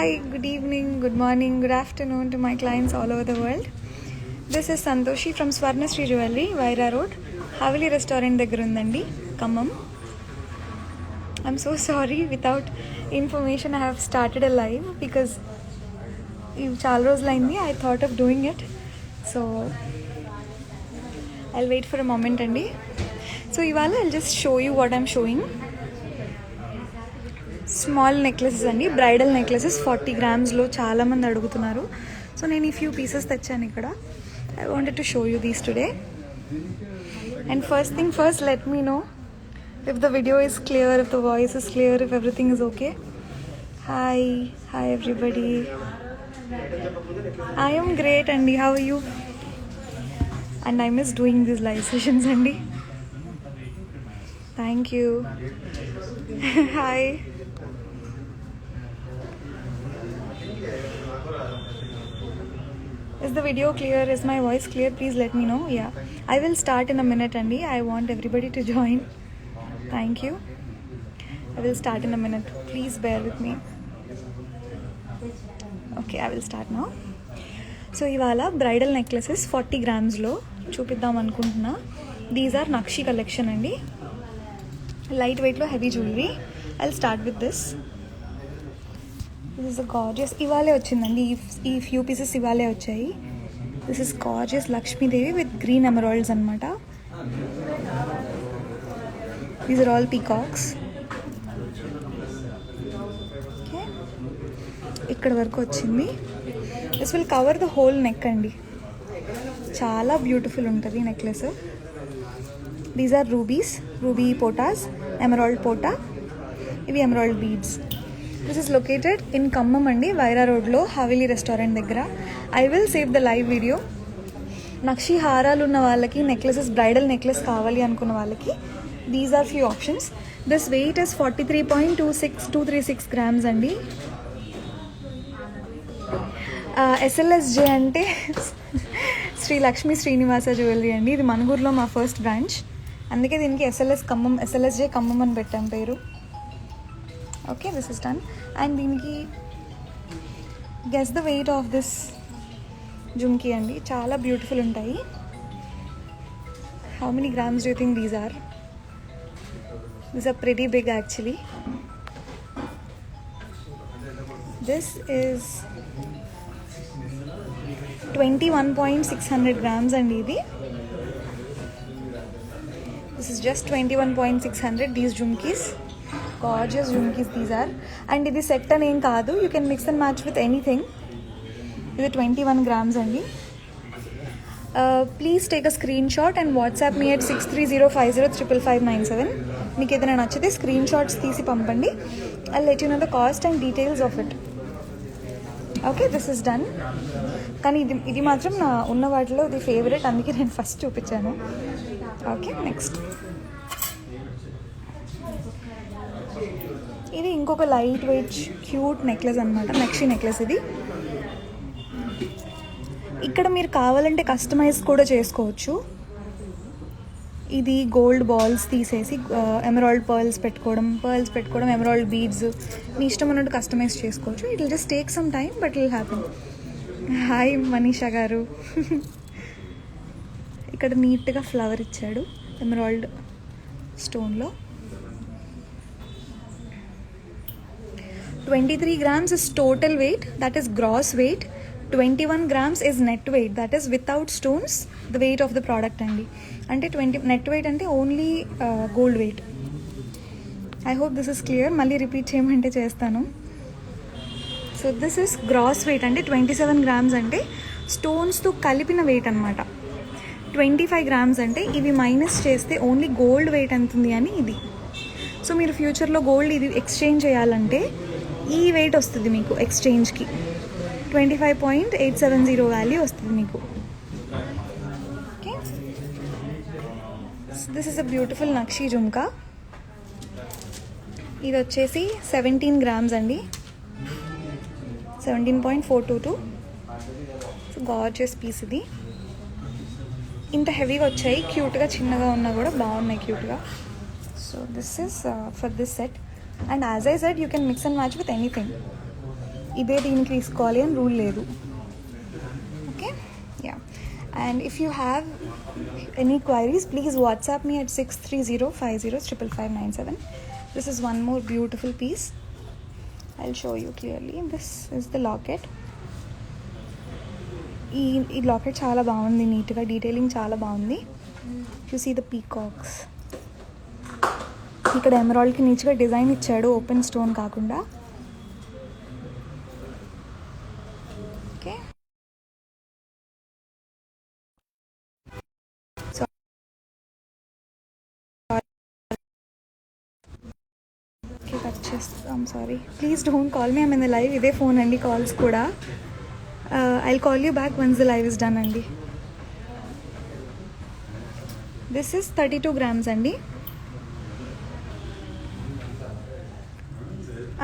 Hi, good evening, good morning, good afternoon to my clients all over the world. This is Santoshi from Swarnasri Jewelry, Vaira Road, Haveli Restaurant దగ్గర ఉందండి, Khammam. I'm so sorry, without information I have started a live because ఇవి చాలా రోజులైంది. I thought of doing it. So I'll wait for a moment అండి. So ఇవాళ I'll just show you what I'm showing. Small necklaces అండి, bridal necklaces 40 గ్రామ్స్లో చాలామంది అడుగుతున్నారు. So నేను ఈ ఫ్యూ పీసెస్ తెచ్చాను ఇక్కడ. I wanted to show you these today. And first thing first, let me know if the video is clear, if the voice is clear, if everything is okay. Hi everybody. I am great Andy, how are you? And I miss doing these live sessions Andy. Thank you. Hi. Is the video clear? Is my voice clear? Please let me know. Yeah, I will start in a minute Andy. I want everybody to join. Thank you. I will start in a minute. Please bear with me. Okay, I will start now. So ఇవాళ bridal necklaces 40 గ్రామ్స్లో చూపిద్దాం అనుకుంటున్నా. These are nakshi collection అండి, light వెయిట్లో heavy jewellery. I will start with this. This is a gorgeous, ఇవాళే వచ్చిందండి, ఈ few pieces ఇవాళే వచ్చాయి. This is gorgeous Lakshmidevi with green emeralds అనమాట. These are all peacocks. Okay, ఇక్కడ వరకు వచ్చింది. This will cover the whole neck అండి. చాలా బ్యూటిఫుల్ ఉంటుంది necklace. These are rubies, ruby పోటాస్, ఎమరాల్డ్ పోటా. ఇవి emerald beads. This is located in Khammam అండి, వైరా రోడ్లో హవేలీ రెస్టారెంట్ దగ్గర. I will save the live video. Nakshi హారాలు ఉన్న వాళ్ళకి, నెక్లెసెస్ బ్రైడల్ నెక్లెస్ కావాలి అనుకున్న వాళ్ళకి these are few options. This weight is 43.236 grams అండి. ఎస్ఎల్ఎస్జే అంటే శ్రీ లక్ష్మీ శ్రీనివాస జ్యువెలరీ అండి. ఇది మనుగూరులో మా ఫస్ట్ బ్రాంచ్, అందుకే దీనికి ఎస్ఎల్ఎస్జే ఖమ్మం అని పెట్టాం పేరు. Okay, this is done. And దీనికి guess the weight of this jhumki అండి. చాలా బ్యూటిఫుల్ ఉంటాయి. How many grams do you think these are? These are pretty big actually. This is 21.600 grams అండి ఇది. This is just 21.600 these jhumkis. Gorgeous jumkis these are. And ఇది set అని ఏం కాదు, you can mix and match with anything. ఇది 21 grams అండి. Please take a screen shot and WhatsApp me at 6305055597. మీకు ఏదైనా నచ్చితే స్క్రీన్ షాట్స్ తీసి పంపండి. I let you know the cost and details of it. Okay, this is done. కానీ ఇది మాత్రం నా ఉన్న వాటిలో ఇది ఫేవరెట్, అందుకే నేను ఫస్ట్ చూపించాను. ఓకే, నెక్స్ట్ ఇది ఇంకొక లైట్ వెయిట్ క్యూట్ నెక్లెస్ అనమాట, నక్షి నెక్లెస్. ఇది ఇక్కడ మీరు కావాలంటే కస్టమైజ్ కూడా చేసుకోవచ్చు. ఇది గోల్డ్ బాల్స్ తీసేసి ఎమరాల్డ్ పర్ల్స్ పెట్టుకోవడం, ఎమరాల్డ్ బీడ్స్, మీ ఇష్టం ఉన్నట్టు కస్టమైజ్ చేసుకోవచ్చు. It will just take some time but will happen. Hi Manisha గారు. ఇక్కడ నీట్గా ఫ్లవర్ ఇచ్చాడు emerald స్టోన్లో. 23 grams is total weight, that is gross weight. 21 grams is net weight, that is without stones, the weight of the product అండి. అంటే 20 net weight అంటే only gold weight. I hope this is clear. మళ్ళీ repeat చేయమంటే చేస్తాను. So this is gross weight అంటే 27 grams అంటే స్టోన్స్తో కలిపిన వెయిట్ అనమాట. 25 గ్రామ్స్ అంటే ఇవి మైనస్ చేస్తే ఓన్లీ గోల్డ్ వెయిట్ ఎంతుంది అని ఇది. సో మీరు ఫ్యూచర్లో గోల్డ్ ఇది ఎక్స్చేంజ్ చేయాలంటే ఈ వెయిట్ వస్తుంది మీకు ఎక్స్చేంజ్కి. 25.870 వాల్యూ వస్తుంది మీకు. Okay, this is a beautiful nakshi jhumka. ఇది వచ్చేసి 17 గ్రామ్స్ అండి, 17.422. గార్జియస్ పీస్ ఇది. ఇంత హెవీగా వచ్చాయి, క్యూట్గా చిన్నగా ఉన్నా కూడా బాగున్నాయి క్యూట్గా. So this is for this set, and as I said, you can mix and match with anything. ఇదే దీనికి తీసుకోవాలి అని రూల్ లేదు. Okay, yeah. And if you have any queries please WhatsApp me at 6305055597. This is one more beautiful piece. I'll show you clearly. This is the locket. ఈ locket చాలా బాగుంది, నీట్గా detailing చాలా బాగుంది. You see the peacocks. ఇక్కడ ఎమరాల్డ్కి నీట్గా design ఇచ్చాడు, ఓపెన్ స్టోన్ కాకుండా. ఓకే, కట్ చేస్తాం. Sorry, please don't call me, I'm in the live. ఇదే ఫోన్ అండి, కాల్స్ కూడా. I'll call you back once the live is done అండి. This is 32 grams అండి.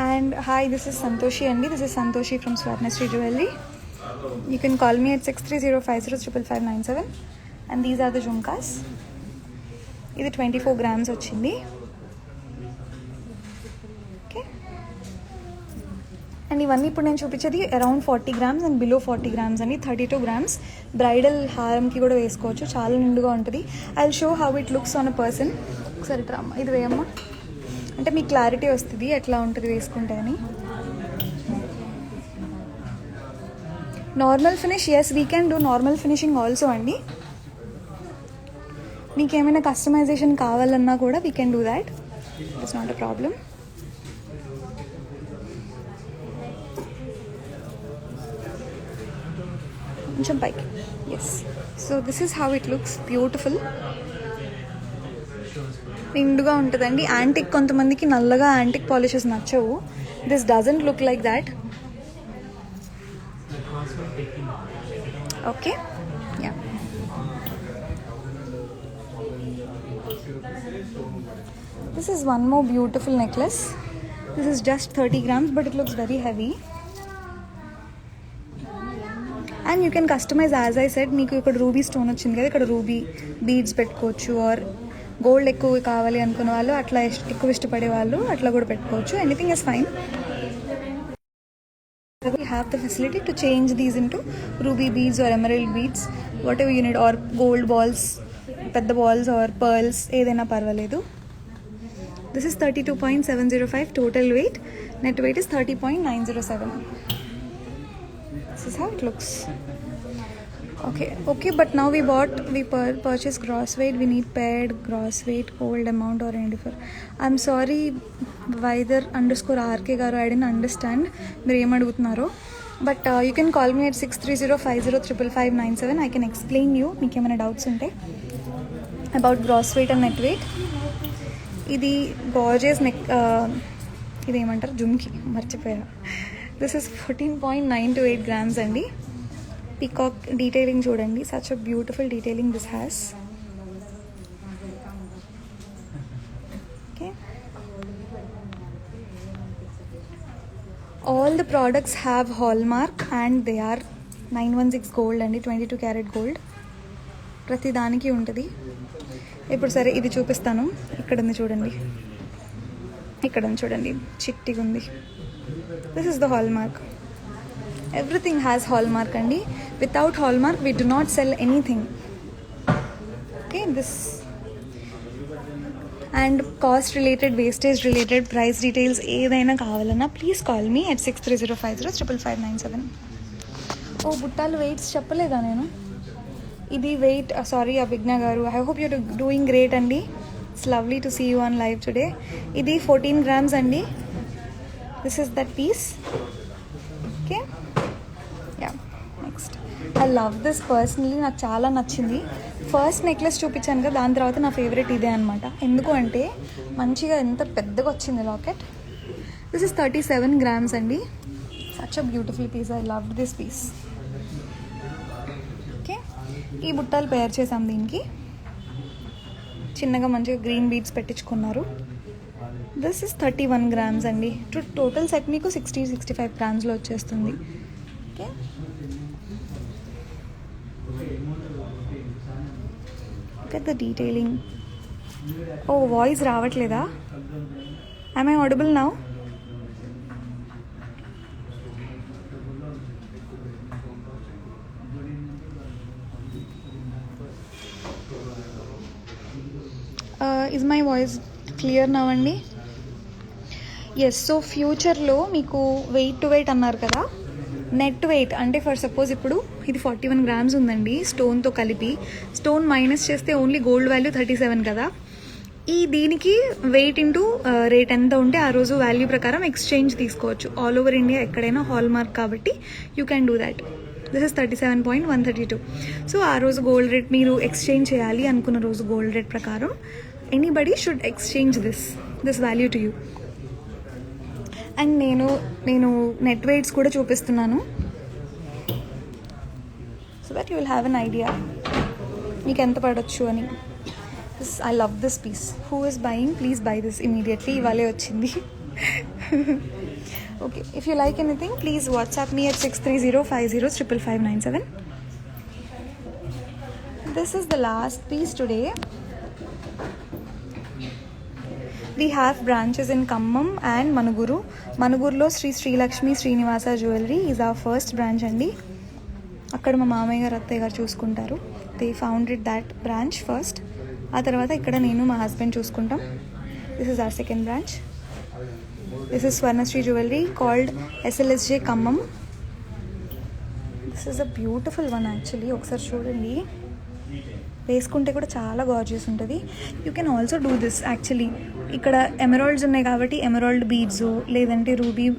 And hi, this is Santoshi అండి. This is Santoshi from Swarnashree Jewelry. You can call me at 6305055597. And these are the jhumkas. ఇది 24 grams వచ్చింది. And ఇవన్నీ ఇప్పుడు నేను చూపించేది around 40 grams and below 40 grams అండి. 32 grams bridal హారంకి కూడా వేసుకోవచ్చు, చాలా నిండుగా ఉంటుంది. I will show how it looks on a person. ఒకసారి ట్రమ్మా, ఇది వేయమ్మా, అంటే మీకు క్లారిటీ వస్తుంది ఎట్లా ఉంటుంది వేసుకుంటే అని. Normal finish, yes we can do normal finishing also అండి. మీకు ఏమైనా కస్టమైజేషన్ కావాలన్నా కూడా we can do that, it's not a problem. కొంచెం పైకి, yes. So this is how it looks, beautiful, నిండుగా ఉంటుందండి. యాంటిక్, కొంతమందికి నల్లగా యాంటిక్ పాలిషెస్ నచ్చవు. This doesn't look like that. Okay, yeah. This is one more beautiful necklace. This is just 30 grams but it looks very heavy. And you can customize as I said. మీకు ఇక్కడ ruby stone వచ్చింది కదా, ఇక్కడ ruby beads పెట్టుకోవచ్చు. Or gold ఎక్కువ కావాలి అనుకునే వాళ్ళు, అట్లా ఎక్కువ ఇష్టపడే వాళ్ళు అట్లా కూడా పెట్టుకోవచ్చు. Anything is fine. We have the facility to change these into ruby beads or emerald beads, whatever you need, or gold balls, పెద్ద balls or pearls, ఏదైనా పర్వాలేదు. This is 32.705 total weight. Net weight is 30.907. This is how it looks. Okay, but now we purchase gross weight. We need paired gross weight, gold amount or any differ. I'm sorry, Vider_RK garu, I didn't understand మీరు ఏం అడుగుతున్నారో. But you can call me at 6305055597. I can explain you మీకు ఏమైనా doubts ఉంటే about gross weight and net weight. ఇది gorgeous neck, ఇది ఏమంటారు, జుమ్కి, మర్చిపోయా. దిస్ ఇస్ 14.928 grams అండి. పీకాక్ డీటెయిలింగ్ చూడండి, such a beautiful detailing this has. Okay, all the products have hallmark and they are 916 gold అండి, 22 క్యారెట్ గోల్డ్. ప్రతి దానికి ఉంటుంది. ఇప్పుడు సరే ఇది చూపిస్తాను. ఇక్కడ ఉంది చూడండి, ఇక్కడ ఉంది చూడండి, చిట్టిగా ఉంది. This is the hallmark. Everything has hallmark andi. Without hallmark we do not sell anything. Okay, this and cost related, wastage related, price details ఏదైనా కావాలన్నా ప్లీజ్ కాల్ మీ at 6305055597. ఓ బుట్టాలు వెయిట్స్ చెప్పలేదా నేను? ఇది వెయిట్, సారీ అభిజ్ఞ గారు, I hope you're doing great అండి. It's lovely to see you on live today. ఇది 14 grams అండి. This is that piece. Okay, yeah. Next I love this personally, నాకు చాలా నచ్చింది. ఫస్ట్ నెక్లెస్ చూపించాను కదా, దాని తర్వాత నా ఫేవరెట్ ఇదే అనమాట. ఎందుకు అంటే మంచిగా ఎంత పెద్దగా వచ్చింది లాకెట్. దిస్ ఇస్ 37 grams అండి. Such a beautiful piece, I love this piece. Okay, ఈ బుట్టాలు పేర్ చేసాం దీనికి. చిన్నగా మంచిగా గ్రీన్ బీడ్స్ పెట్టించుకున్నారు. దిస్ ఇస్ 31 grams అండి. టోటల్ సెట్ మీకు 60-65 grams వచ్చేస్తుంది. ఓకే, look at the detailing. Oh, voice రావట్లేదా? Am I audible now? Is my voice clear now అండి? ఎస్. సో ఫ్యూచర్లో మీకు వెయిట్ టు వెయిట్ అన్నారు కదా, నెట్ వెయిట్ అంటే ఫర్ సపోజ్ ఇప్పుడు ఇది 41 grams ఉందండి స్టోన్తో కలిపి. స్టోన్ మైనస్ చేస్తే ఓన్లీ గోల్డ్ వాల్యూ 37 కదా. దీనికి వెయిట్ ఇంటూ రేట్ ఎంత ఉంటే ఆ రోజు వాల్యూ ప్రకారం ఎక్స్చేంజ్ తీసుకోవచ్చు. ఆల్ ఓవర్ ఇండియా ఎక్కడైనా హాల్ మార్క్ కాబట్టి you can do that. This is 37.132. So ఆ రోజు గోల్డ్ రేట్ మీరు ఎక్స్చేంజ్ చేయాలి అనుకున్న రోజు గోల్డ్ రేట్ ప్రకారం anybody should exchange this value to you. And నేను నెట్ వెయిట్స్ కూడా చూపిస్తున్నాను, so that you will have an idea మీకు ఎంత పడవచ్చు అని. I love this piece. Who is buying, please buy this immediately. ఇవాళే వచ్చింది. Okay, if you like anything please WhatsApp me at 6305055597. This is the last piece today. We have branches in Khammam and Manuguru. Manugurlo Sri Lakshmi Srinivasa Jewelry is our first branch అండి. అక్కడ మా మామయ్య గారు అత్తయ్య గారు చూసుకుంటారు. They founded that branch first. ఆ తర్వాత ఇక్కడ నేను మా హస్బెండ్ చూసుకుంటాం. This is our second branch. This is Swarnasri jewellery called SLSJ Khammam. This is a beautiful one actually. ఒకసారి చూడండి, వేసుకుంటే కూడా చాలా గార్జియస్ ఉంటుంది. You can also do this actually. ఇక్కడ ఎమరాల్డ్స్ ఉన్నాయి కాబట్టి ఎమరాల్డ్ బీడ్స్, లేదంటే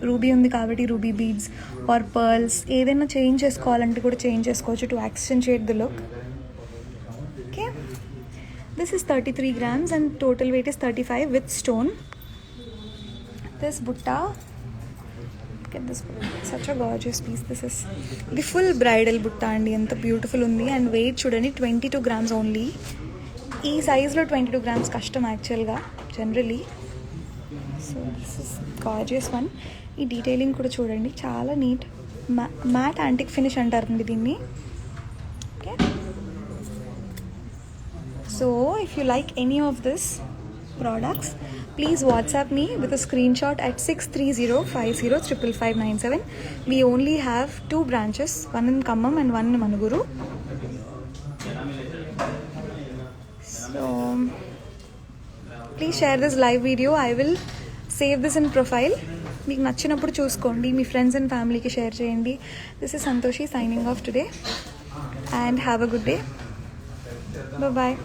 రూబీ ఉంది కాబట్టి రూబీ బీడ్స్ ఆర్ పర్ల్స్ ఏదైనా చేంజ్ చేసుకోవాలంటే కూడా చేంజ్ చేసుకోవచ్చు to accentuate the look. Okay, this is 33 grams and total weight is 35 with stone. This butta, look at this butta, such a gorgeous piece. This is the full bridal butta andi, enta beautiful undi. And weight chudandi 22 grams only. ఈ సైజ్లో 22 grams కష్టం యాక్చువల్గా generally. So this is gorgeous one. ఈ detailing కూడా చూడండి, చాలా neat. Mat antique finish అంటారండి దీన్ని. Okay, so if you like any of this products, please WhatsApp me with a screenshot at 6305055597. We only have 2 branches, one in Khammam and one in Manuguru. So please share this live video. I will save this in profile. మీకు నచ్చినప్పుడు చూసుకోండి, మీ friends and ఫ్యామిలీకి share చేయండి. This is Santoshi signing off today and have a good day. Bye bye.